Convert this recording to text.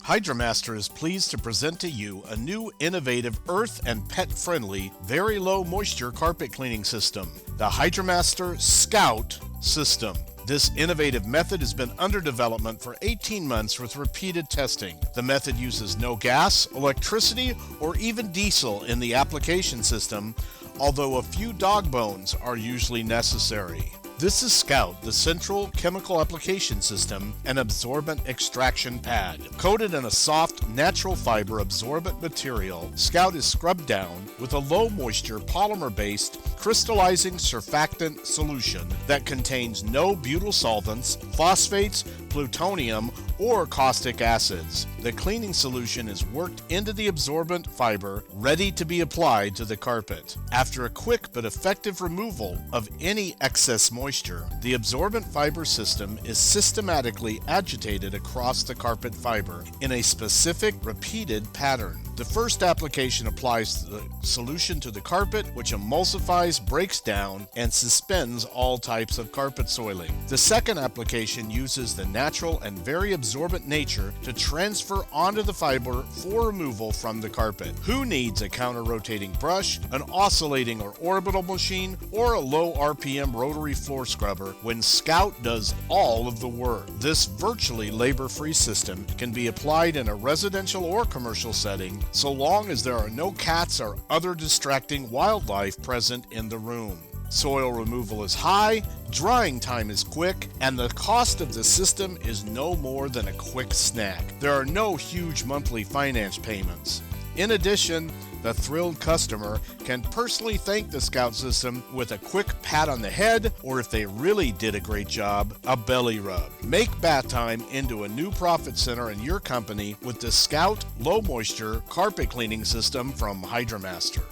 HydraMaster is pleased to present to you a new innovative earth and pet-friendly, very low moisture carpet cleaning system, the HydraMaster Scout system. This innovative method has been under development for 18 months with repeated testing. The method uses no gas, electricity, or even diesel in the application system, although a few dog bones are usually necessary. This is Scout, the central chemical application system and absorbent extraction pad. Coated in a soft, natural fiber absorbent material, Scout is scrubbed down with a low moisture polymer-based crystallizing surfactant solution that contains no butyl solvents, phosphates, plutonium, or caustic acids. The cleaning solution is worked into the absorbent fiber, ready to be applied to the carpet. After a quick but effective removal of any excess moisture, the absorbent fiber system is systematically agitated across the carpet fiber in a specific repeated pattern. The first application applies the solution to the carpet, which emulsifies, breaks down, and suspends all types of carpet soiling. The second application uses the natural and very absorbent nature to transfer onto the fiber for removal from the carpet. Who needs a counter-rotating brush, an oscillating or orbital machine, or a low RPM rotary floor scrubber when Scout does all of the work? This virtually labor-free system can be applied in a residential or commercial setting, so long as there are no cats or other distracting wildlife present in the room. Soil removal is high, drying time is quick, and the cost of the system is no more than a quick snack. There are no huge monthly finance payments. In addition, the thrilled customer can personally thank the Scout system with a quick pat on the head, or if they really did a great job, a belly rub. Make bath time into a new profit center in your company with the Scout Low Moisture Carpet Cleaning System from HydraMaster.